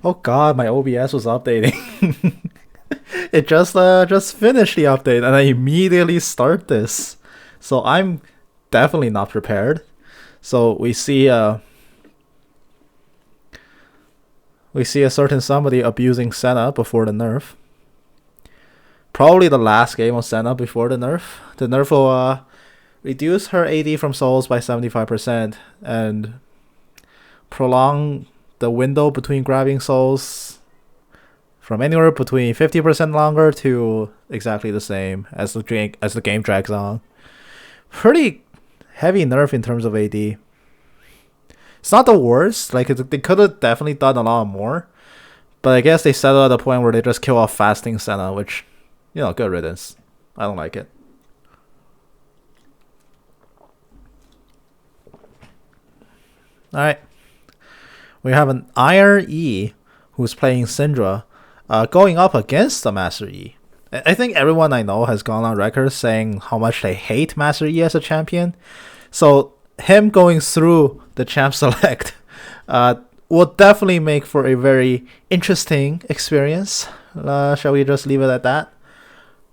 Oh god, my OBS was updating. It just finished the update and I immediately start this. So I'm definitely not prepared. So we see a certain somebody abusing Senna before the nerf. Probably the last game of Senna before the nerf. The nerf will reduce her AD from souls by 75% and prolong the window between grabbing souls from anywhere between 50% longer to exactly the same as the game drags on. Pretty heavy nerf in terms of AD. It's not the worst. Like they could have definitely done a lot more, but I guess they settled at a point where they just kill off Fasting Senna, which, good riddance. I don't like it. All right, we have an Iron E who's playing Syndra, going up against the Master E. I think everyone I know has gone on record saying how much they hate Master E as a champion. So him going through the champ select will definitely make for a very interesting experience. Shall we just leave it at that?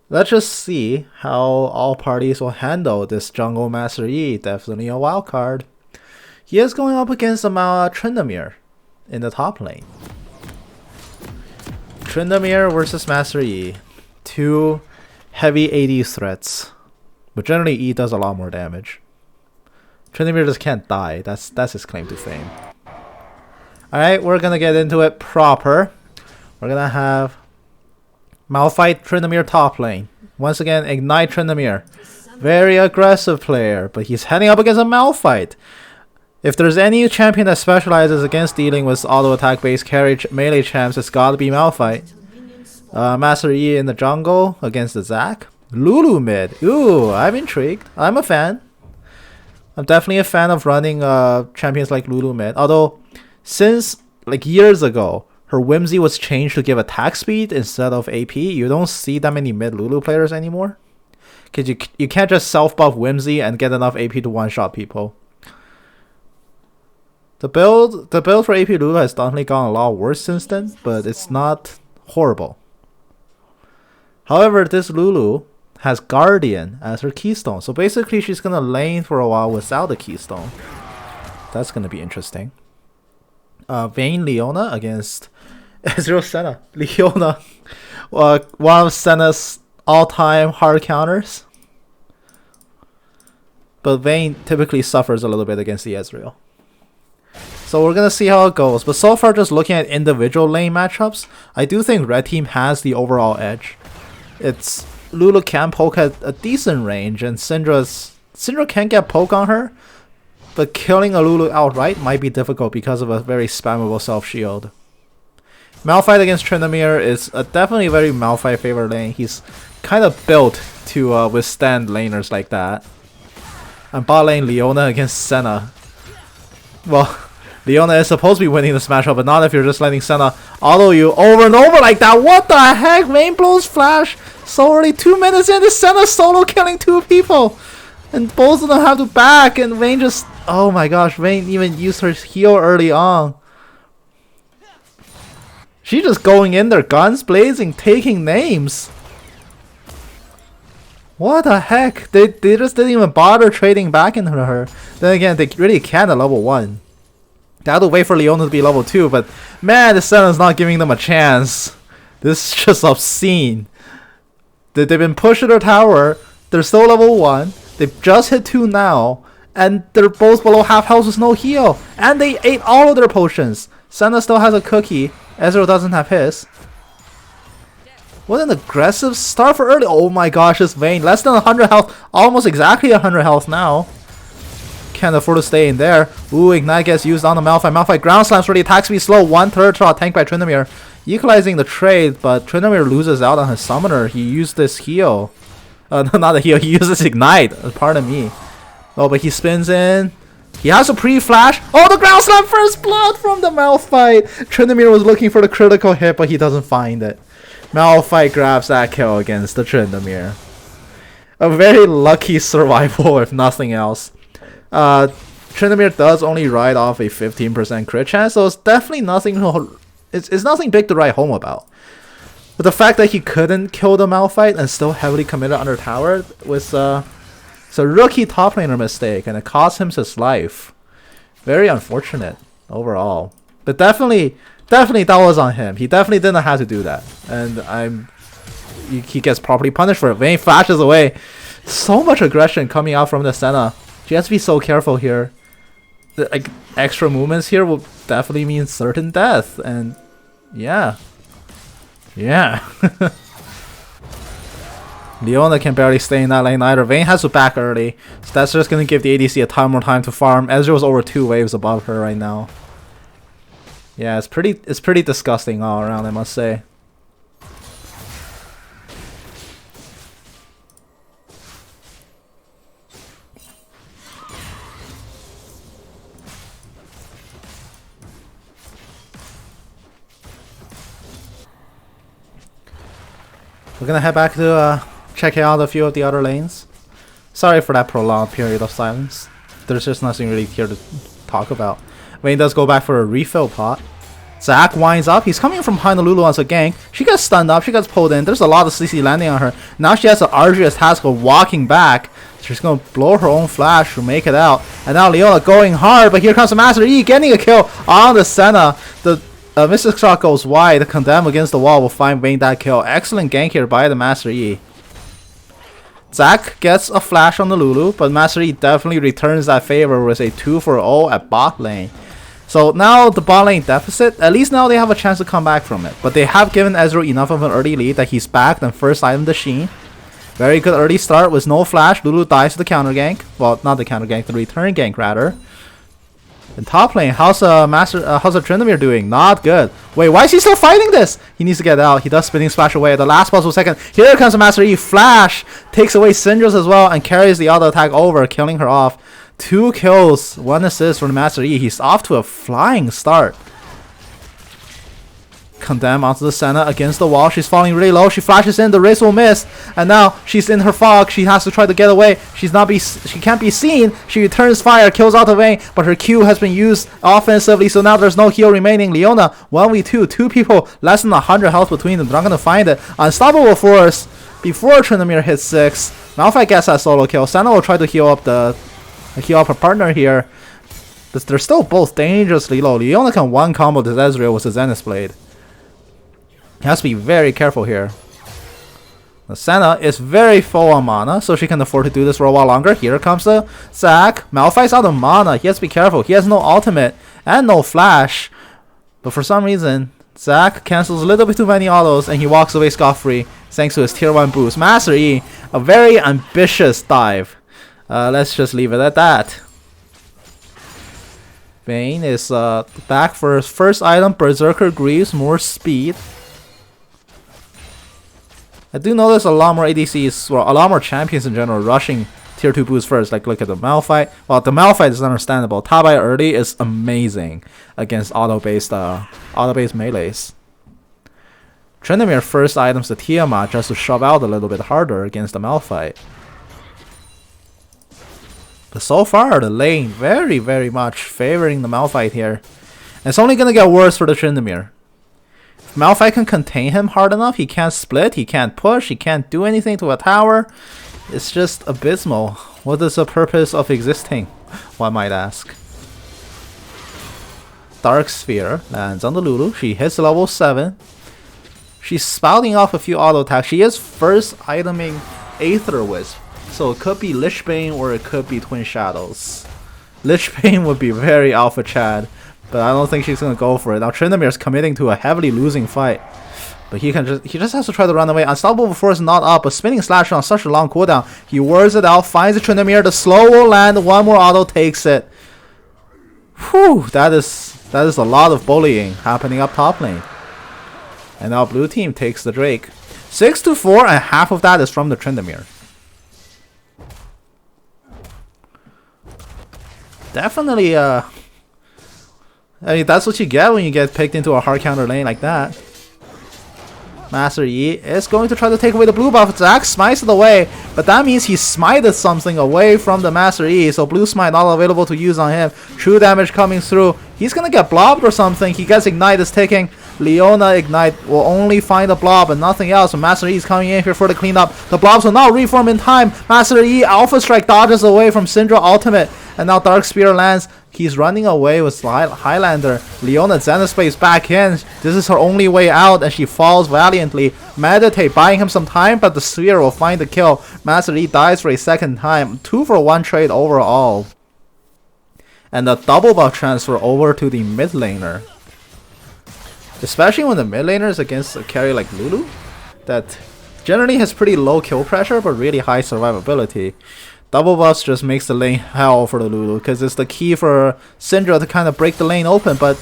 Let's just see how all parties will handle this jungle Master E. Definitely a wild card. He is going up against Tryndamere in the top lane. Tryndamere versus Master E. Two heavy AD threats. But generally E does a lot more damage. Tryndamere just can't die. That's his claim to fame. Alright, we're gonna get into it proper. We're gonna have Malphite Tryndamere top lane. Once again, Ignite Tryndamere. Very aggressive player, but he's heading up against a Malphite. If there's any champion that specializes against dealing with auto attack based carry melee champs, it's gotta be Malphite. Master E in the jungle against the Zac. Lulu mid. Ooh, I'm intrigued. I'm a fan. I'm definitely a fan of running champions like Lulu mid. Although, since like years ago, her Whimsy was changed to give attack speed instead of AP, you don't see that many mid Lulu players anymore. Because you can't just self-buff Whimsy and get enough AP to one-shot people. The build for AP Lulu has definitely gone a lot worse since then, but it's not horrible. However, this Lulu has Guardian as her keystone, so basically she's gonna lane for a while without the keystone. That's gonna be interesting. Vayne Leona against Ezreal Senna. Leona, one of Senna's all-time hard counters, but Vayne typically suffers a little bit against the Ezreal. So we're gonna see how it goes. But so far, just looking at individual lane matchups, I do think Red Team has the overall edge. It's Lulu can poke at a decent range, and Syndra can get poke on her, but killing a Lulu outright might be difficult because of a very spammable self shield. Malphite against Tryndamere is definitely a very Malphite favorite lane. He's kind of built to withstand laners like that. And bot lane Leona against Senna. Well, Leona is supposed to be winning this matchup, but not if you're just letting Senna auto you over and over like that. What the heck? Vayne blows flash so early. 2 minutes in, the Senna solo killing 2 people. And both of them have to back, and Vayne just... Oh my gosh, Vayne even used her heal early on. She's just going in there, guns blazing, taking names. What the heck? They just didn't even bother trading back into her. Then again, they really can't at level 1. They have to wait for Leona to be level 2, but man, the Senna's not giving them a chance. This is just obscene. They've been pushed to their tower, they're still level 1, they've just hit 2 now, and they're both below half health with no heal. And they ate all of their potions. Senna still has a cookie, Ezreal doesn't have his. What an aggressive start for early. Oh my gosh, this Vayne, less than 100 health, almost exactly 100 health now. Can't afford to stay in there. Ooh, Ignite gets used on the Malphite. Malphite ground slams for the attack speed slow. 1/3 shot tank by Tryndamere. Equalizing the trade, but Tryndamere loses out on his summoner. He used this heal. No, not the heal. He uses Ignite. Pardon me. Oh, but he spins in. He has a pre-flash. Oh, the ground slam first blood from the Malphite. Tryndamere was looking for the critical hit, but he doesn't find it. Malphite grabs that kill against the Tryndamere. A very lucky survival, if nothing else. Tryndamere does only ride off a 15% crit chance, so it's definitely nothing to it's nothing big to write home about. But the fact that he couldn't kill the Malphite and still heavily committed under tower was it's a rookie top laner mistake, and it cost him his life. Very unfortunate overall. But definitely that was on him. He definitely didn't have to do that. And he gets properly punished for it. Vayne flashes away. So much aggression coming out from the Senna. She has to be so careful here. Like, extra movements here will definitely mean certain death. And yeah. Leona can barely stay in that lane either. Vayne has to back early, so that's just gonna give the ADC a ton more time to farm. Ezreal is over 2 waves above her right now. Yeah, it's pretty disgusting all around, I must say. We're gonna head back to check out a few of the other lanes. Sorry for that prolonged period of silence. There's just nothing really here to talk about. Vayne does go back for a refill pot. Zac winds up. He's coming from behind the Lulu as a gank. She gets stunned up. She gets pulled in. There's a lot of CC landing on her. Now she has the arduous task of walking back. She's going to blow her own flash to make it out. And now Leona going hard. But here comes the Master E getting a kill on the Senna. The Mystic Shot goes wide. The Condemn against the wall will find Vayne that kill. Excellent gank here by the Master E. Zac gets a flash on the Lulu, but Master E definitely returns that favor with a 2-for-0 at bot lane. So now the bot lane deficit, at least now they have a chance to come back from it. But they have given Ezreal enough of an early lead that he's back and first item the Sheen. Very good early start with no flash. Lulu dies to the counter gank. Well, not the counter gank, the return gank rather. In top lane, how's the Tryndamere doing? Not good. Wait, why is he still fighting this? He needs to get out. He does spinning splash away at the last possible second. Here comes the Master E. Flash takes away Syndra's as well and carries the auto attack over, killing her off. 2 kills, 1 assist for the Master E. He's off to a flying start. Condemn onto the Senna against the wall. She's falling really low. She flashes in. The wrist will miss. And now she's in her fog. She has to try to get away. She can't be seen. She returns fire, kills out the Vayne, but her Q has been used offensively, so now there's no heal remaining. Leona 1v2. 2 people, less than 100 health between them. They're not going to find it. Unstoppable force before Tryndamere hits 6. Malphite gets that solo kill. Senna will try to heal up her partner here. But they're still both dangerously low. Leona can one combo this Ezreal with the Zenith Blade. He has to be very careful here. The Senna is very full on mana, so she can afford to do this for a while longer. Here comes the Zac. Malphite's out of mana. He has to be careful. He has no ultimate and no flash. But for some reason, Zac cancels a little bit too many autos and he walks away scot-free thanks to his tier 1 boost. Master E, a very ambitious dive. Let's just leave it at that. Vayne is back for his first item, Berserker Greaves, more speed. I do notice a lot more ADCs, well, a lot more champions in general, rushing tier 2 boosts first. Like, look at the Malphite. Well, the Malphite is understandable. Tabai early is amazing against auto-based melees. Tryndamere first items the Tiamat just to shove out a little bit harder against the Malphite. But so far, the lane very, very much favoring the Malphite here. And it's only going to get worse for the Tryndamere. If Malphite can contain him hard enough, he can't split, he can't push, he can't do anything to a tower. It's just abysmal. What is the purpose of existing, one might ask. Dark Sphere lands on the Lulu. She hits level 7. She's spouting off a few auto attacks. She is first iteming Aether Wisp. So it could be Lich Bane or it could be Twin Shadows. Lich Bane would be very alpha Chad, but I don't think she's gonna go for it. Now Tryndamere is committing to a heavily losing fight, but he just has to try to run away. Unstoppable Force is not up, but spinning slash on such a long cooldown. He wears it out, finds the Tryndamere. The slow will land. One more auto takes it. Whew, that is a lot of bullying happening up top lane. And now blue team takes the Drake. 6-4, and half of that is from the Tryndamere. Definitely, I mean, that's what you get when you get picked into a hard counter lane like that. Master Yi is going to try to take away the blue buff. Zac smites it away, but that means he smited something away from the Master Yi, so blue smite not available to use on him. True damage coming through. He's gonna get blobbed or something. He gets Ignite is ticking. Leona Ignite will only find the blob and nothing else. And Master E is coming in here for the cleanup. The blobs will not reform in time. Master E Alpha Strike dodges away from Syndra Ultimate. And now Dark Spear lands. He's running away with Highlander. Leona Xenosplays back in. This is her only way out, and she falls valiantly. Meditate, buying him some time, but the Sphere will find the kill. Master E dies for a second time. 2-for-1 trade overall. And the double buff transfer over to the mid laner. Especially when the mid laner is against a carry like Lulu, that generally has pretty low kill pressure, but really high survivability. Double buffs just makes the lane hell for the Lulu, because it's the key for Syndra to kind of break the lane open, but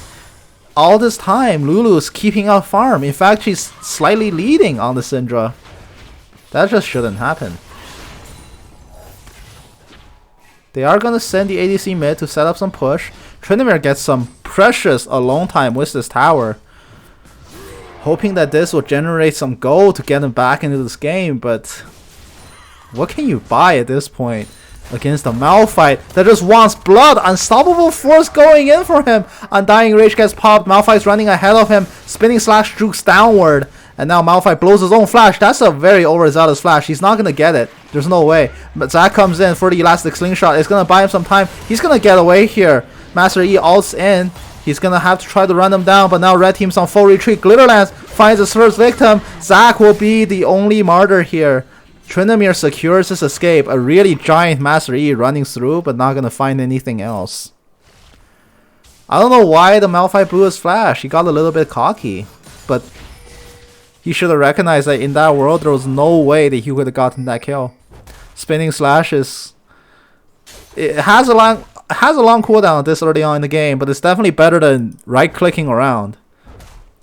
all this time, Lulu is keeping up farm. In fact, she's slightly leading on the Syndra. That just shouldn't happen. They are going to send the ADC mid to set up some push. Tryndamere gets some precious alone time with this tower, hoping that this will generate some gold to get him back into this game, but what can you buy at this point against a Malphite that just wants blood? Unstoppable Force going in for him. Undying Rage gets popped. Malphite's running ahead of him. Spinning Slash jukes downward. And now Malphite blows his own flash. That's a very overzealous flash. He's not going to get it. There's no way. But Zac comes in for the Elastic Slingshot. It's going to buy him some time. He's going to get away here. Master E ults in. He's going to have to try to run them down. But now Red Team's on full retreat. Glitterlance finds his first victim. Zac will be the only martyr here. Tryndamere secures his escape. A really giant Master E running through, but not going to find anything else. I don't know why the Malphite blew his flash. He got a little bit cocky. But he should have recognized that in that world, there was no way that he would have gotten that kill. Spinning Slash is... It has a long cooldown this early on in the game, but it's definitely better than right-clicking around.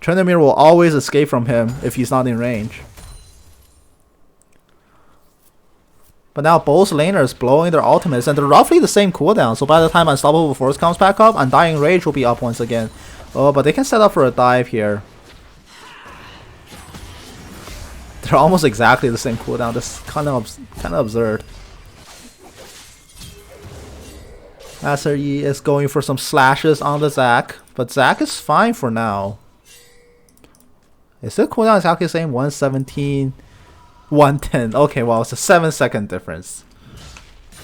Tryndamere will always escape from him if he's not in range. But now both laners blowing their ultimates, and they're roughly the same cooldown. So by the time Unstoppable Force comes back up, Undying Rage will be up once again. Oh, but they can set up for a dive here. They're almost exactly the same cooldown. That's kind of absurd. Master E is going for some slashes on the Zac, but Zac is fine for now. Is the cooldown exactly the same? 117. 110. Okay, well, it's a 7-second difference,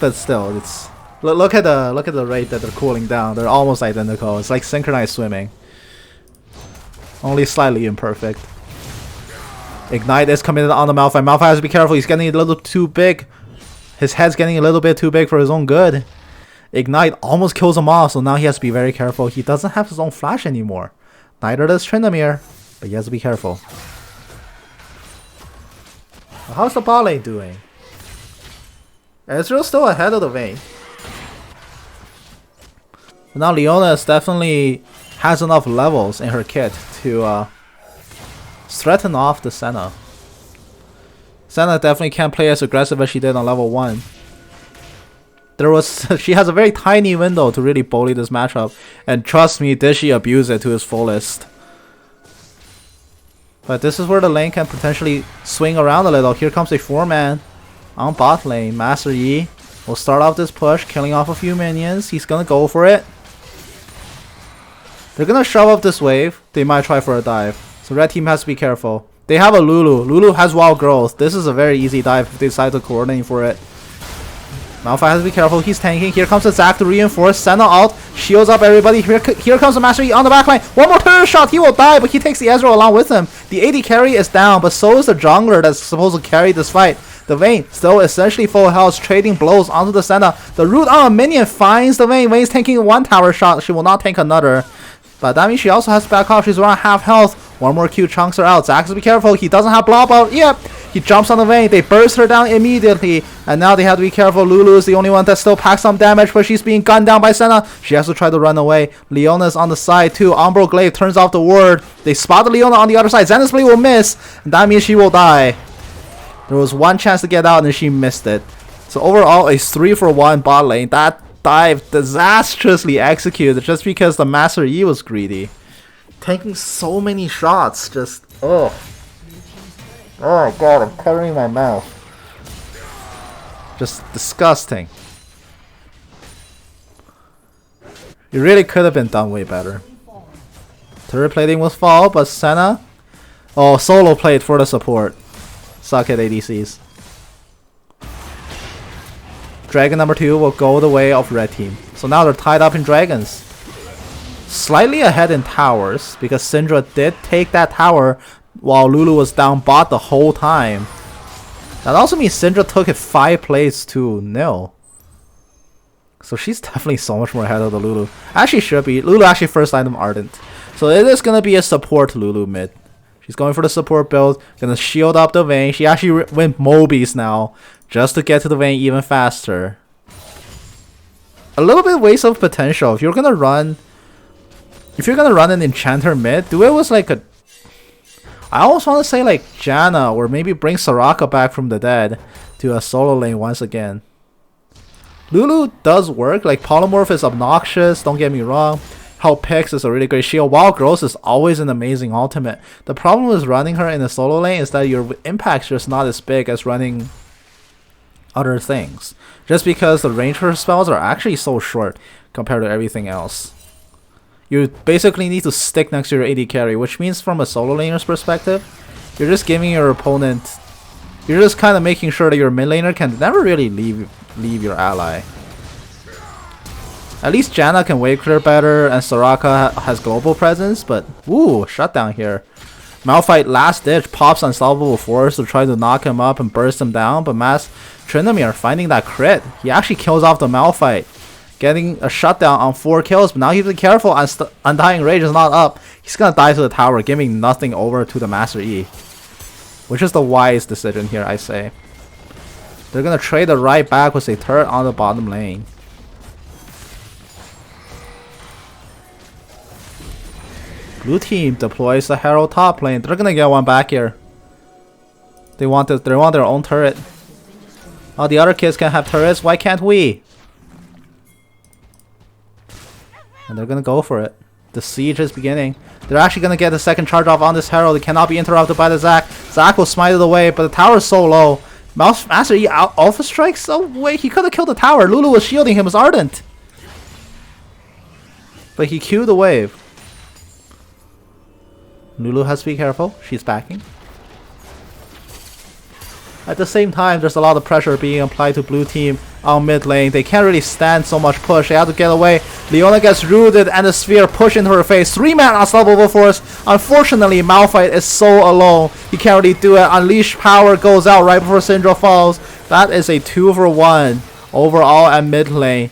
but still, it's look at the rate that they're cooling down. They're almost identical. It's like synchronized swimming, only slightly imperfect. Ignite is committed on the Malphite. Malphite has to be careful. He's getting a little too big. His head's getting a little bit too big for his own good. Ignite almost kills him off, so now he has to be very careful. He doesn't have his own flash anymore. Neither does Tryndamere, but he has to be careful. How's the bot lane doing? Ezreal's still ahead of the Vayne. Now Leona definitely has enough levels in her kit to threaten off the Senna. Senna definitely can't play as aggressive as she did on level 1. She has a very tiny window to really bully this matchup, and trust me, did she abuse it to its fullest. But this is where the lane can potentially swing around a little. Here comes a 4-man on bot lane. Master Yi will start off this push, killing off a few minions. He's gonna go for it. They're gonna shove up this wave. They might try for a dive. So red team has to be careful. They have a Lulu. Lulu has wild growth. This is a very easy dive if they decide to coordinate for it. Malphite has to be careful. He's tanking. Here comes the Zac to reinforce. Senna ult. Shields up everybody. Here comes the Master Yi on the backline. One more turret shot. He will die, but he takes the Ezreal along with him. The AD carry is down, but so is the jungler that's supposed to carry this fight. The Vayne still essentially full health, trading blows onto the Senna. The root on a minion finds the Vayne. Vayne's tanking one tower shot. She will not tank another. But that means she also has to back off. She's around half health. One more Q chunks her out. Zac has to be careful. He doesn't have blob out. Yep. He jumps on the Vayne. They burst her down immediately. And now they have to be careful. Lulu is the only one that still packs some damage, but she's being gunned down by Senna. She has to try to run away. Leona's on the side too. Umbral Glaive turns off the ward. They spot the Leona on the other side. Xana's Blade will miss. And that means she will die. There was one chance to get out and she missed it. So overall, a 3-for-1 bot lane. That dive disastrously executed just because the Master Yi was greedy. Taking so many shots. Just, oh. Oh my god, I'm covering my mouth. Just disgusting. It really could have been done way better. Turret plating was fall, but Senna... Oh, solo plate for the support. Suck it, ADCs. Dragon number 2 will go the way of red team. So now they're tied up in dragons. Slightly ahead in towers, because Syndra did take that tower while Lulu was down bot the whole time. That also means Syndra took it 5 plays to 0. So she's definitely so much more ahead of the Lulu. Actually should be. Lulu actually first item Ardent. So it is going to be a support Lulu mid. She's going for the support build. Gonna shield up the Vayne. She actually went Mobies now. Just to get to the Vayne even faster. A little bit waste of potential. If you're gonna run an Enchanter mid, do it with like a... I almost want to say like Janna, or maybe bring Soraka back from the dead to a solo lane once again. Lulu does work. Like Polymorph is obnoxious, don't get me wrong. Help Pix is a really great shield. Wild Growth is always an amazing ultimate. The problem with running her in a solo lane is that your impact's just not as big as running other things. Just because the range for her spells are actually so short compared to everything else. You basically need to stick next to your AD carry, which means from a solo laner's perspective, you're just giving your opponent... You're just kind of making sure that your mid laner can never really leave your ally. At least Janna can wave clear better, and Soraka has global presence, but... Ooh, shutdown here. Malphite last ditch pops Unstoppable Force to try to knock him up and burst him down, but Mass Tryndamere finding that crit. He actually kills off the Malphite, getting a shutdown on 4 kills, but now he's be careful, Undying Rage is not up. He's gonna die to the tower, giving nothing over to the Master E. Which is the wise decision here, I say. They're gonna trade the right back with a turret on the bottom lane. Blue team deploys the Herald top lane. They're gonna get one back here. They want their own turret. Oh, the other kids can have turrets. Why can't we? And they're gonna go for it. The siege is beginning. They're actually gonna get the second charge off on this Herald. It cannot be interrupted by the Zac. Zac will smite it away, but the tower is so low. Master E Alpha strikes. Oh wait, he could have killed the tower. Lulu was shielding him as Ardent, but he queued the wave. Lulu has to be careful. She's backing. At the same time, there's a lot of pressure being applied to blue team on mid lane. They can't really stand so much push. They have to get away. Leona gets rooted and the sphere pushed into her face. 3-man Unstoppable Force. Unfortunately, Malphite is so alone. He can't really do it. Unleash power goes out right before Syndra falls. That is a 2-for-1 overall at mid lane.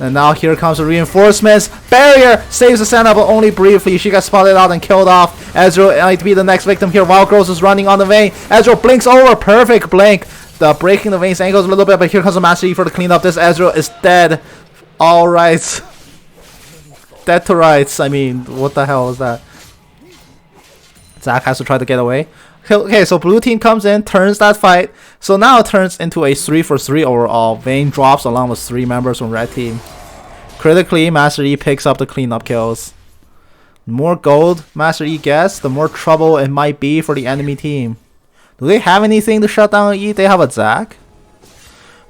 And now here comes the reinforcements. Barrier saves the Senna, but only briefly. She got spotted out and killed off. Ezreal might be the next victim here. Wild Growth is running on the Vayne. Ezreal blinks over. Perfect blink. The breaking the Vayne's angles a little bit, but here comes the Master E for the cleanup. This Ezreal is dead. All rights. Dead to rights. I mean, what the hell is that? Zac has to try to get away. Okay, so blue team comes in, turns that fight. So now it turns into a 3-for-3 overall. Vayne drops along with 3 members from red team. Critically, Master E picks up the cleanup kills. The more gold Master E gets, the more trouble it might be for the enemy team. Do they have anything to shut down E? They have a Zac.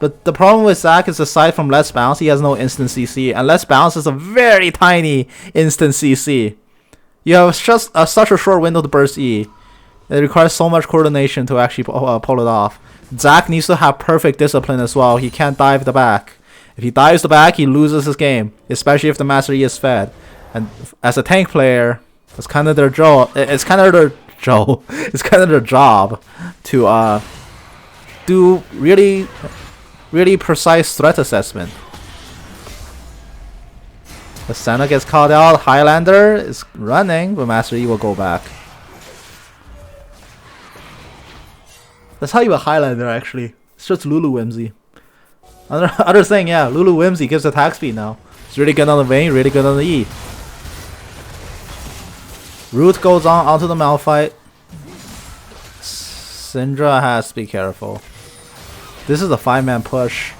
But the problem with Zac is, aside from Let's Bounce, he has no instant CC. And Let's Bounce is a very tiny instant CC. You have just such a short window to burst E. It requires so much coordination to actually pull it off. Zac needs to have perfect discipline as well. He can't dive the back. If he dives the back, he loses his game, especially if the Master E is fed. And as a tank player, it's kind of their job. It's kind of their job to do really precise threat assessment. The Senna gets called out. Highlander is running, but Master E will go back. That's how you a Highlander, actually. It's just Lulu Whimsy. Other thing, yeah, Lulu Whimsy gives attack speed now. It's really good on the Vayne, really good on the E. Root goes onto the Malphite. Syndra has to be careful. This is a 5-man push.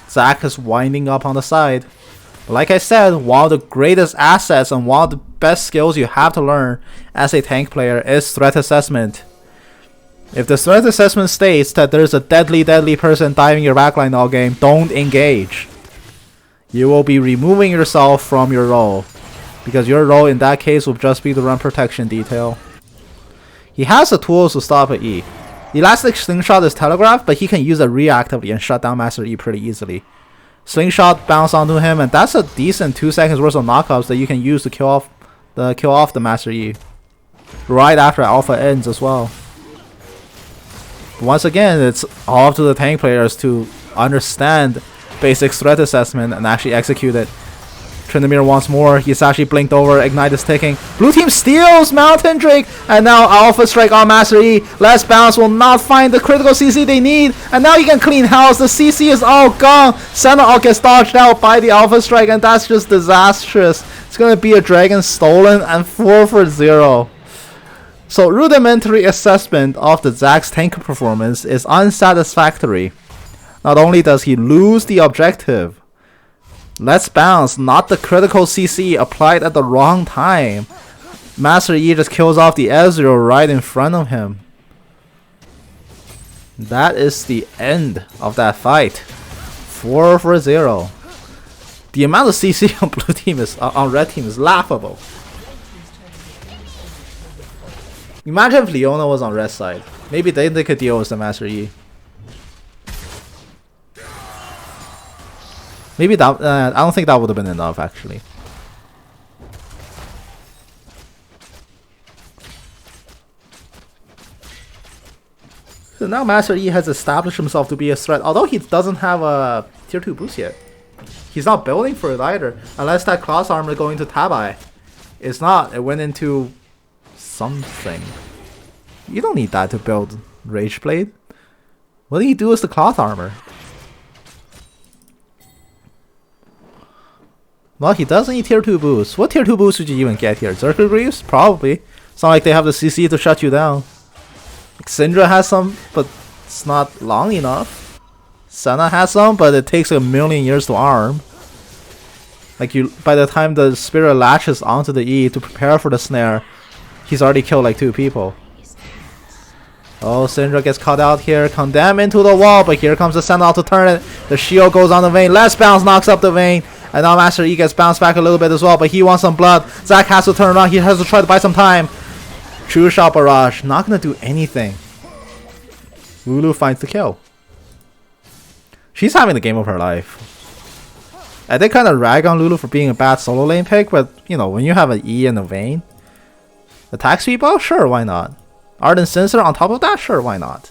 Zac is winding up on the side. But like I said, one of the greatest assets and one of the best skills you have to learn as a tank player is threat assessment. If the threat assessment states that there's a deadly person diving your backline all game, don't engage. You will be removing yourself from your role. because your role in that case will just be to run protection detail. He has the tools to stop an E. Elastic Slingshot is telegraphed, but he can use it reactively and shut down Master E pretty easily. Slingshot bounce onto him, and that's a decent 2 seconds worth of knockups that you can use to kill off the Master E right after Alpha ends as well. But once again, it's all up to the tank players to understand basic threat assessment and actually execute it. Tryndamere wants more. He's actually blinked over. Ignite is ticking. Blue team steals Mountain Drake. And now Alpha Strike on Master E. Less bounce will not find the critical CC they need. And now you can clean house. The CC is all gone. Senna all gets dodged out by the Alpha Strike. And that's just disastrous. It's going to be a Dragon stolen and 4 for 0. So rudimentary assessment of the Zack's tank performance is unsatisfactory. Not only does he lose the objective, let's bounce, not the critical CC applied at the wrong time. Master E just kills off the Ezreal right in front of him. That is the end of that fight. 4 for 0. The amount of CC on blue team is on red team is laughable. Imagine if Leona was on red side. Maybe they could deal with the Master E. Maybe that, I don't think that would have been enough actually. So now Master E has established himself to be a threat, although he doesn't have a tier 2 boost yet. He's not building for it either, unless that cross armor going to Tabai. It's not, it went into something. You don't need that to build Rage Blade. What do you do with the cloth armor? Well, he doesn't need tier 2 boost. What tier 2 boost would you even get here? Zerker Greaves? Probably. It's not like they have the CC to shut you down. Like Syndra has some, but it's not long enough. Senna has some, but it takes a million years to arm. Like by the time the spirit latches onto the E to prepare for the snare, he's already killed like 2 people. Oh, Syndra gets caught out here. Condemn into the wall, but here comes the Senna to turn it. The shield goes on the Vayne. Less bounce knocks up the Vayne. And now Master E gets bounced back a little bit as well, but he wants some blood. Zack has to turn around. He has to try to buy some time. True Shot Barrage. Not going to do anything. Lulu finds the kill. She's having the game of her life. I did kind of rag on Lulu for being a bad solo lane pick, but, you know, when you have an E and a Vayne. Attack speed ball? Sure, why not? Ardent Sensor on top of that? Sure, why not?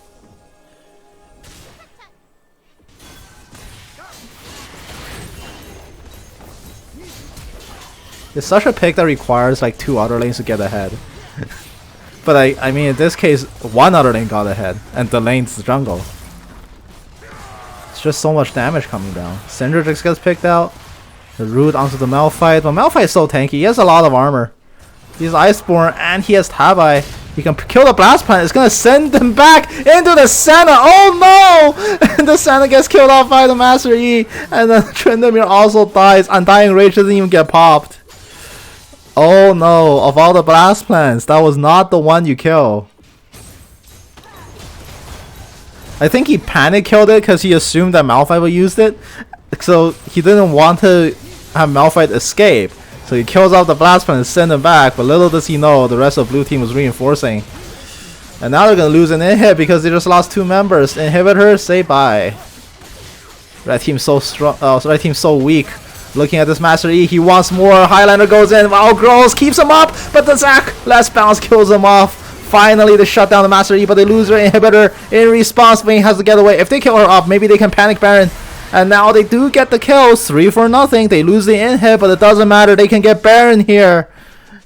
It's such a pick that requires like 2 other lanes to get ahead. But I mean, in this case, 1 other lane got ahead, and the lane's the jungle. It's just so much damage coming down. Syndra just gets picked out. The root onto the Malphite, but Malphite is so tanky. He has a lot of armor. He's Iceborne, and he has Tabai. He can kill the Blast Plant. It's gonna send them back into the Senna. Oh no! And the Senna gets killed off by the Master E, and then Tryndamere also dies. Undying Rage doesn't even get popped. Oh no, of all the Blast Plants, that was not the one you kill. I think he panic killed it because he assumed that Malphite would use it. So he didn't want to have Malphite escape. So he kills off the Blast Plant and send him back. But little does he know, the rest of blue team was reinforcing. And now they're going to lose an inhib because they just lost 2 members. Inhibitor, say bye. Red team's so strong. Red team's so weak. Looking at this Master E, he wants more. Highlander goes in. Wow, Gross keeps him up, but the Zack last bounce kills him off. Finally, they shut down the Master E, but they lose their inhibitor. In response, Vayne has to get away. If they kill her up, maybe they can panic Baron. And now they do get the kills. 3 for nothing. They lose the inhib, but it doesn't matter. They can get Baron here.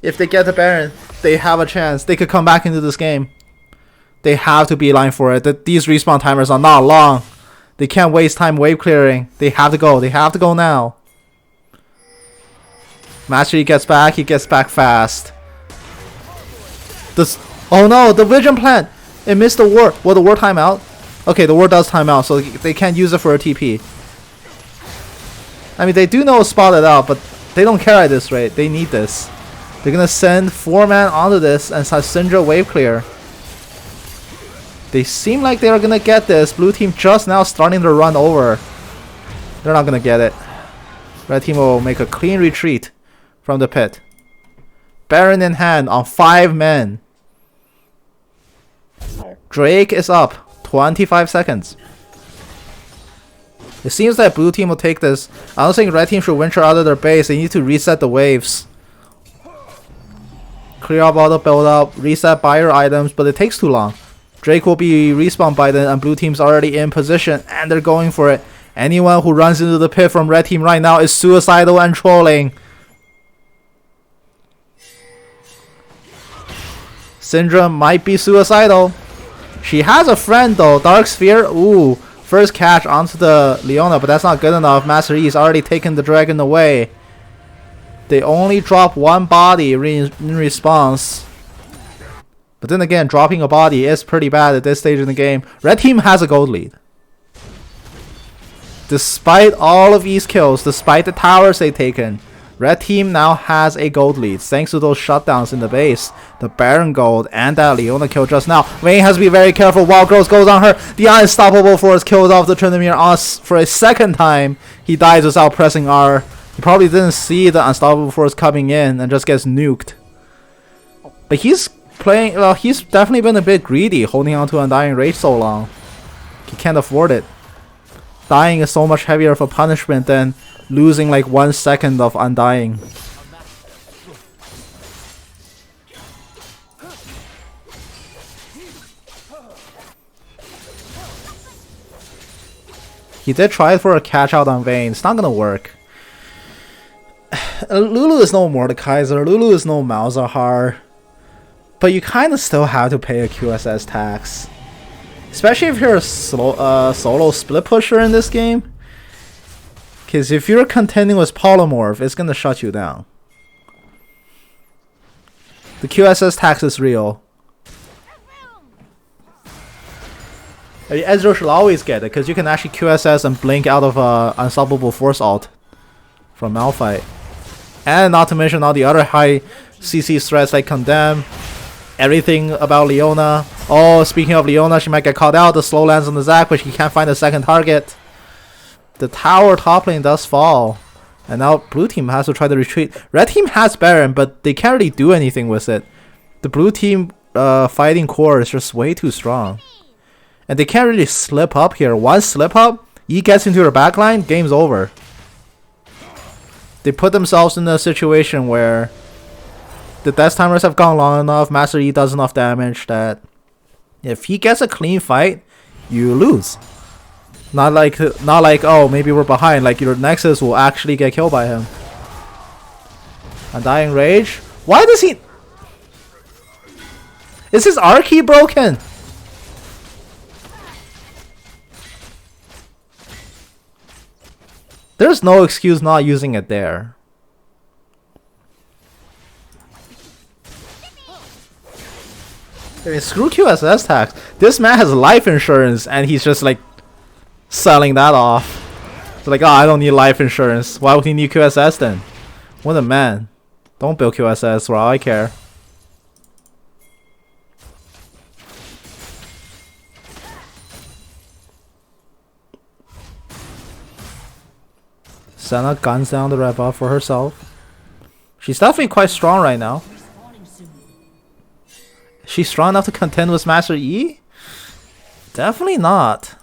If they get the Baron, they have a chance. They could come back into this game. They have to beeline for it. These respawn timers are not long. They can't waste time wave clearing. They have to go. They have to go now. Master E gets back. He gets back fast. This. Oh no, the Vision Plant. It missed the ward. Well, the ward timeout. Okay, the ward does time out, so they can't use it for a TP. I mean, they do know spot it out, but they don't care at this rate. They need this. They're gonna send 4-man onto this and have Syndra wave clear. They seem like they are gonna get this. Blue team just now starting to run over. They're not gonna get it. Red team will make a clean retreat from the pit. Baron in hand on 5 men. Drake is up. 25 seconds. It seems that blue team will take this. I don't think red team should venture out of their base. They need to reset the waves. Clear up all the build up. Reset buyer items. But it takes too long. Drake will be respawned by then. And blue team's already in position. And they're going for it. Anyone who runs into the pit from red team right now is suicidal and trolling. Syndra might be suicidal. She has a friend though. Dark Sphere. Ooh. First catch onto the Leona, but that's not good enough. Master Yi's already taken the dragon away. They only drop one body in response. But then again, dropping a body is pretty bad at this stage in the game. Red team has a gold lead. Despite all of E's kills, despite the towers they've taken, red team now has a gold lead thanks to those shutdowns in the base, the Baron gold, and that Leona kill just now. Vayne has to be very careful. Wild Growth goes on her. The unstoppable force kills off the Tryndamere for a second time. He dies without pressing R. He probably didn't see the unstoppable force coming in and just gets nuked. But he's playing, well, he's definitely been a bit greedy holding on to Undying Rage so long. He can't afford it. Dying is so much heavier of a punishment than losing like 1 second of Undying. He did try for a catch out on Vayne. It's not gonna work. Lulu is no Mordekaiser. Lulu is no Malzahar. But you kind of still have to pay a QSS tax. Especially if you're a solo split pusher in this game. Because if you're contending with Polymorph, it's going to shut you down. The QSS tax is real. I mean, Ezreal should always get it, because you can actually QSS and blink out of Unstoppable Force ult from Malphite. And not to mention all the other high CC threats like Condemn. Everything about Leona. Oh, speaking of Leona, she might get caught out. The slow lands on the Zac, but she can't find a second target. The tower top lane does fall. And now blue team has to try to retreat. Red team has Baron, but they can't really do anything with it. The blue team fighting core is just way too strong. And they can't really slip up here. One slip up, Yi gets into her backline, game's over. They put themselves in a situation where the death timers have gone long enough, Master Yi does enough damage that if he gets a clean fight, you lose. Not like oh, maybe we're behind, like your Nexus will actually get killed by him. Undying Rage? Why does he... Is his R key broken? There's no excuse not using it there. I mean, screw QSS tax. This man has life insurance and he's just like selling that off. It's like, oh, I don't need life insurance. Why would he need QSS then? What a man. Don't build QSS for all I care. Senna guns down the red buff for herself. She's definitely quite strong right now. She's strong enough to contend with Master Yi? Definitely not.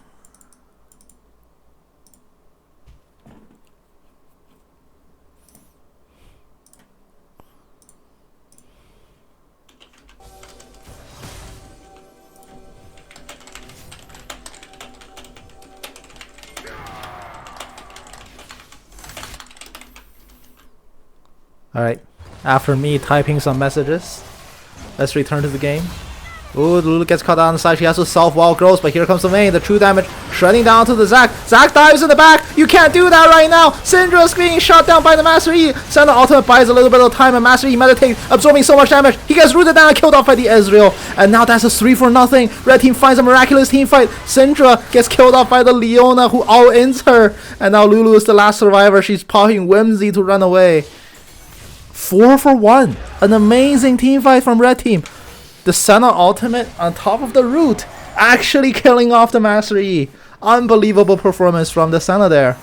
Alright, after me typing some messages, let's return to the game. Ooh, Lulu gets caught out on the side. She has to self wall growth, but here comes the Vayne. The true damage shredding down to the Zac. Zac dives in the back. You can't do that right now. Syndra's being shot down by the Master Yi. Senna ultimate buys a little bit of time, and Master Yi meditates, absorbing so much damage. He gets rooted down and killed off by the Ezreal. And now that's a 3-for-0. Red team finds a miraculous team fight. Syndra gets killed off by the Leona, who all-ins her. And now Lulu is the last survivor. She's popping Whimsy to run away. 4-for-1. An amazing team fight from red team. The Senna ultimate on top of the root, actually killing off the Master Yi. Unbelievable performance from the Senna there.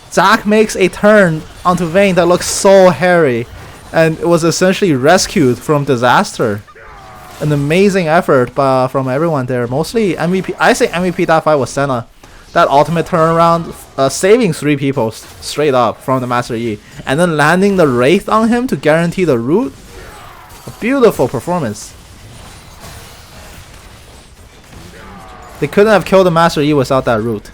Zac makes a turn onto Vayne that looks so hairy. and it was essentially rescued from disaster. An amazing effort from everyone there. Mostly MVP. I say MVP that fight was Senna. That ultimate turnaround, saving 3 people straight up from the Master Yi, and then landing the Wraith on him to guarantee the root. A beautiful performance. They couldn't have killed the Master Yi without that root.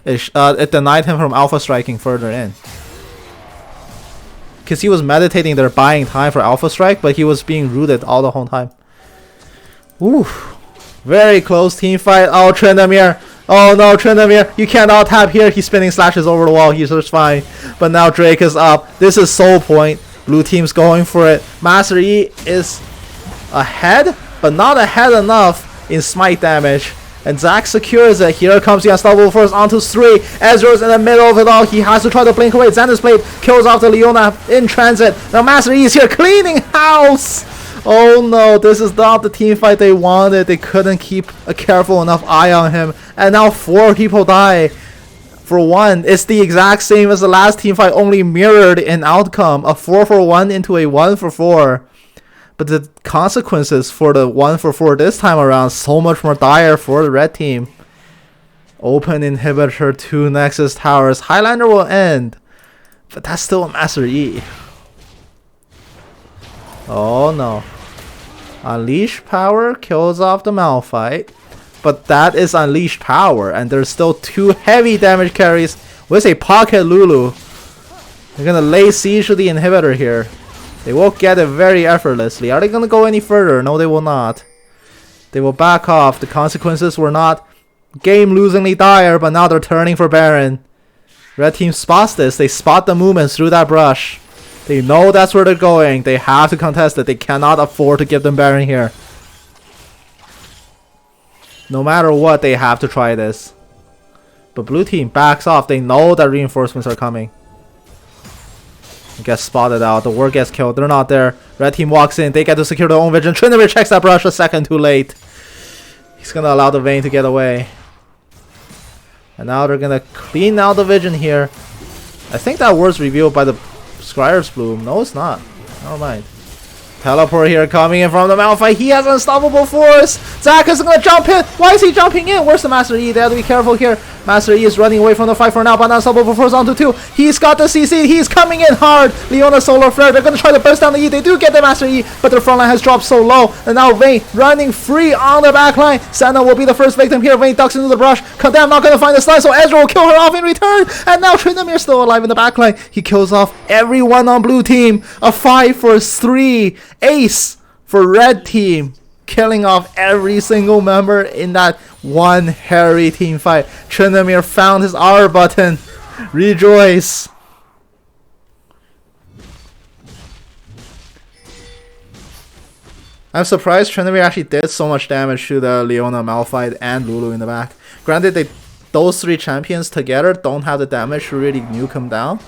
It denied him from alpha striking further in. Because he was meditating there, buying time for alpha strike, but he was being rooted all the whole time. Ooh. Very close team fight. Oh, Tryndamere. Oh no, Tryndamere. You can't out tap here. He's spinning slashes over the wall. He's just fine. But now Drake is up. This is soul point. Blue team's going for it. Master Yi is ahead, but not ahead enough in smite damage. And Zac secures it. Here comes the Unstoppable Force onto 3. Ezreal's in the middle of it all. He has to try to blink away. Xander's Blade kills off the Leona in transit. Now Master Yi is here cleaning house. Oh no, this is not the team fight they wanted. They couldn't keep a careful enough eye on him. And now 4 people die. For 1, it's the exact same as the last team fight, only mirrored in outcome. A 4-for-1 into a 1-for-4. But the consequences for the 1-for-4 this time around so much more dire for the red team. Open inhibitor, 2 Nexus towers. Highlander will end. But that's still a Master Yi. Oh no. Unleash power kills off the Malphite. But that is unleashed power. And there's still 2 heavy damage carries with a pocket Lulu. They're gonna lay siege to the inhibitor here. They will get it very effortlessly. Are they going to go any further? No, they will not. They will back off. The consequences were not game-losingly dire, but now they're turning for Baron. Red team spots this. They spot the movements through that brush. They know that's where they're going. They have to contest it. They cannot afford to give them Baron here. No matter what, they have to try this. But blue team backs off. They know that reinforcements are coming. Gets spotted out. The ward gets killed. They're not there. Red team walks in. They get to secure their own vision. Tryndamere checks that brush a second too late. He's gonna allow the Vayne to get away. And now they're gonna clean out the vision here. I think that word's revealed by the Scryer's Bloom. No, it's not. Never mind. Teleport here coming in from the Malphite. He has Unstoppable Force. Zac is gonna jump in. Why is he jumping in? Where's the Master Yi? They have to be careful here. Master Yi is running away from the fight for now, but Unstoppable Force onto 2. He's got the CC. He's coming in hard. Leona Solar Flare. They're gonna try to burst down the Yi. They do get the Master Yi, but their front line has dropped so low. And now Vayne running free on the back line. Senna will be the first victim here. Vayne ducks into the brush. Condemn not gonna find the slide, so Ezreal will kill her off in return. And now Tryndamere still alive in the back line. He kills off everyone on blue team. A 5-for-3 ace for red team, killing off every single member in that one hairy team fight. Tryndamere found his R button. Rejoice. I'm surprised Tryndamere actually did so much damage to the Leona, Malphite, and Lulu in the back. Granted, those 3 champions together don't have the damage to really nuke him down,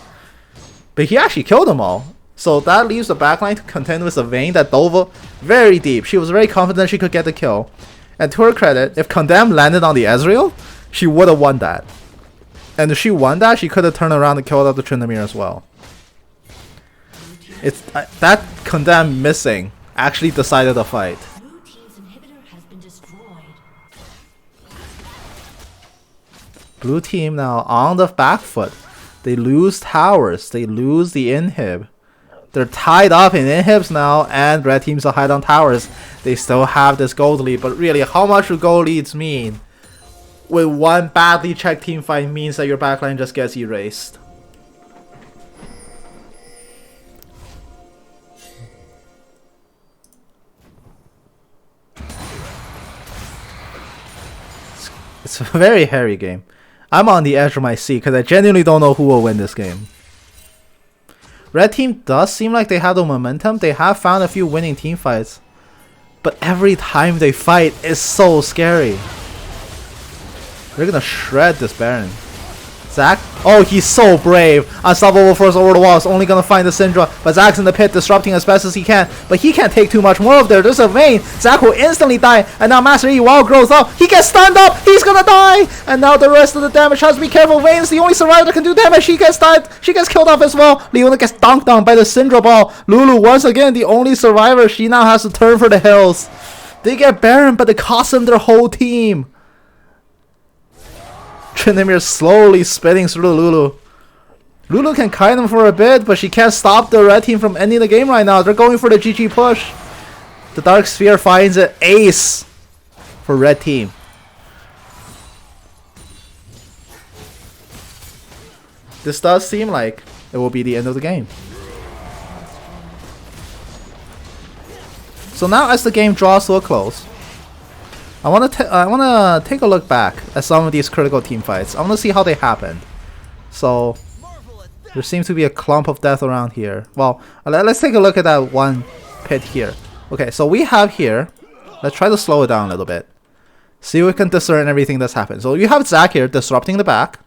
but he actually killed them all. So that leaves the backline to contend with a Vayne that dove very deep. She was very confident she could get the kill. And to her credit, if Condemn landed on the Ezreal, she would have won that. And if she won that, she could have turned around and killed out the Tryndamere as well. It's that Condemn missing actually decided the fight. Blue team now on the back foot. They lose towers. They lose the inhib. They're tied up in inhibs now, and red teams are hide on towers. They still have this gold lead, but really, how much do gold leads mean? When one badly checked team fight means that your backline just gets erased. It's a very hairy game. I'm on the edge of my seat because I genuinely don't know who will win this game. Red team does seem like they have the momentum. They have found a few winning team fights. But every time they fight is so scary. They're gonna shred this Baron. Zac. Oh, he's so brave. Unstoppable force over the wall is only gonna find the Syndra, but Zac's in the pit, disrupting as best as he can. But he can't take too much more of there. There's a Vayne. Zac will instantly die, and now Master Yi Wild grows up. He gets stunned up. He's gonna die, and now the rest of the damage has to be careful. Vayne's the only survivor that can do damage. She gets died. She gets killed off as well. Leona gets dunked on by the Syndra ball. Lulu once again the only survivor. She now has to turn for the hills. They get Baron, but it costs them their whole team. Tryndamere slowly spitting through Lulu. Lulu can kite him for a bit, but she can't stop the red team from ending the game right now. They're going for the GG push. The Dark Sphere finds an ace for red team. This does seem like it will be the end of the game. So now as the game draws to a close, I want to take a look back at some of these critical team fights. I want to see how they happened. So there seems to be a clump of death around here. Well, let's take a look at that one pit here. Okay, so we have here. Let's try to slow it down a little bit. See if we can discern everything that's happened. So you have Zac here disrupting the back.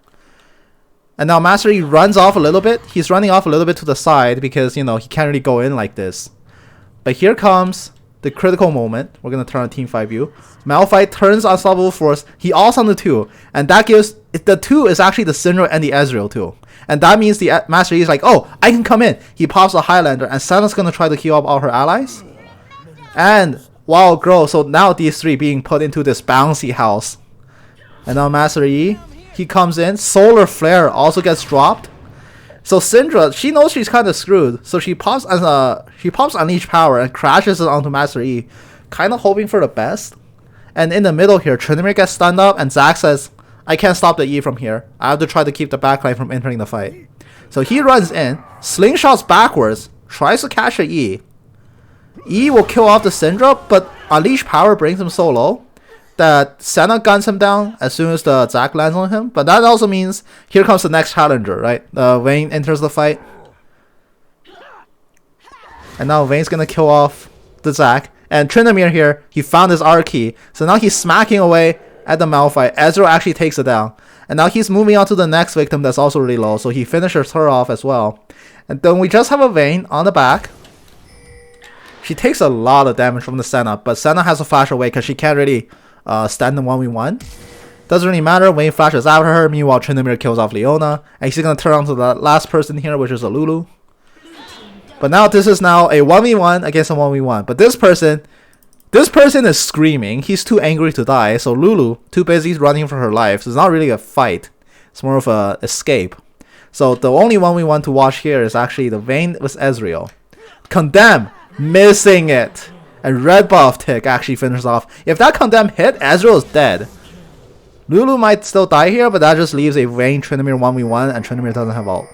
And now Master Yi runs off a little bit. He's running off a little bit to the side because, you know, he can't really go in like this. But here comes the critical moment. We're going to turn on team fight view. Malphite turns Unstoppable Force. He ults on the 2. And that gives... The 2 is actually the Syndra and the Ezreal too. And that means the Master Yi is like, oh, I can come in. He pops a Highlander. And Senna's going to try to heal up all her allies. And wow, grow. So now these 3 being put into this bouncy house. And now Master Yi, he comes in. Solar Flare also gets dropped. So Syndra, she knows she's kind of screwed, so she pops Unleash Power and crashes it onto Master Yi, kind of hoping for the best. And in the middle here, Tryndamere gets stunned up, and Zac says, I can't stop the E from here. I have to try to keep the backline from entering the fight. So he runs in, slingshots backwards, tries to catch a E. E will kill off the Syndra, but Unleash Power brings him so low that Senna guns him down as soon as the Zac lands on him. But that also means here comes the next challenger, right? Vayne enters the fight. And now Vayne's gonna kill off the Zac. And Tryndamere here, he found his R key. So now he's smacking away at the Malphite. Ezreal actually takes it down. And now he's moving on to the next victim that's also really low. So he finishes her off as well. And then we just have a Vayne on the back. She takes a lot of damage from the Senna. But Senna has to flash away because she can't really... stand in 1v1. Doesn't really matter. Vayne flashes after her. Meanwhile, Tryndamere kills off Leona. And he's going to turn on to the last person here, which is a Lulu. But now this is now a 1v1 against a 1v1. But this person is screaming. He's too angry to die. So Lulu, too busy running for her life. So it's not really a fight. It's more of a escape. So the only 1v1 to watch here is actually the Vayne with Ezreal. Condemn, missing it. And red buff tick actually finishes off. If that condemn hit, Ezreal is dead. Lulu might still die here, but that just leaves a Vayne Tryndamere 1v1, and Tryndamere doesn't have ult.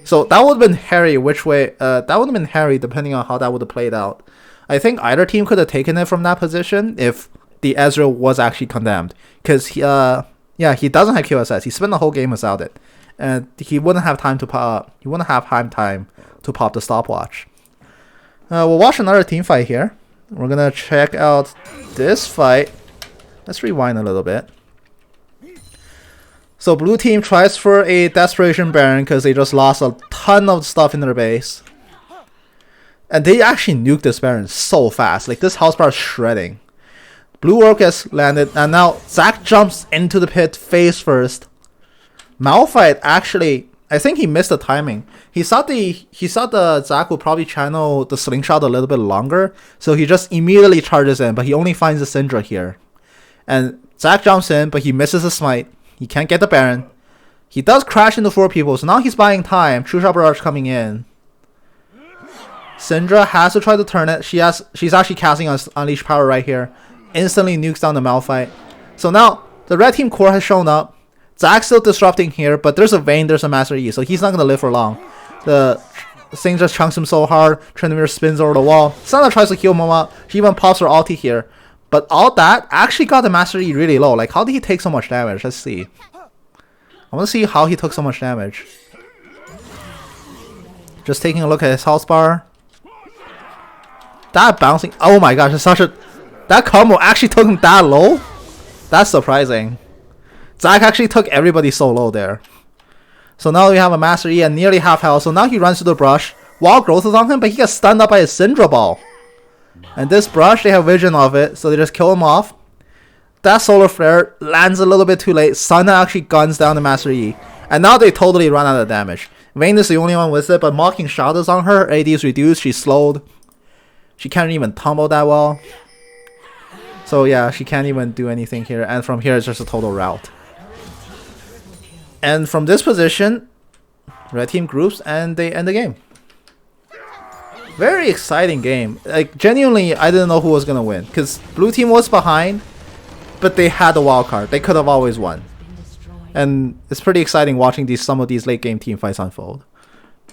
So that would have been hairy which way, that would have been hairy depending on how that would have played out. I think either team could have taken it from that position if the Ezreal was actually condemned. Because, he doesn't have QSS. He spent the whole game without it. And he wouldn't have time to pop, time to pop the stopwatch. We'll watch another team fight here. We're gonna check out this fight. Let's rewind a little bit. So blue team tries for a Desperation Baron because they just lost a ton of stuff in their base. And they actually nuked this Baron so fast. Like this house bar is shredding. Blue Orc gets landed and now Zac jumps into the pit face first. Malphite actually... I think he missed the timing. He saw the Zac would probably channel the slingshot a little bit longer, so he just immediately charges in, but he only finds the Syndra here. And Zac jumps in, but he misses the smite. He can't get the Baron. He does crash into 4 people, so now he's buying time. True Shot Barrage coming in. Syndra has to try to turn it. She's actually casting on Unleash Power right here. Instantly nukes down the Malphite. So now the red team core has shown up. Zac's still disrupting here, but there's a Vayne, there's a Master Yi, so he's not going to live for long. The thing just chunks him so hard, Tryndamere spins over the wall. Senna tries to heal him up, she even pops her ulti here. But all that actually got the Master Yi really low. Like, how did he take so much damage? Let's see. I want to see how he took so much damage. Just taking a look at his health bar. That bouncing, oh my gosh, it's such a... That combo actually took him that low? That's surprising. Zac actually took everybody so low there. So now we have a Master E and nearly half health. So now he runs to the brush. Wild Growth is on him, but he gets stunned up by a Syndra Ball. And this brush, they have vision of it, so they just kill him off. That Solar Flare lands a little bit too late. Senna actually guns down the Master E. And now they totally run out of damage. Vayne is the only one with it, but Mocking Shadows on her. AD is reduced, she's slowed. She can't even tumble that well. So yeah, she can't even do anything here. And from here, it's just a total rout. And from this position, red team groups and they end the game. Very exciting game. Like, genuinely, I didn't know who was gonna win, because blue team was behind, but they had the wild card. They could have always won. And it's pretty exciting watching some of these late game team fights unfold.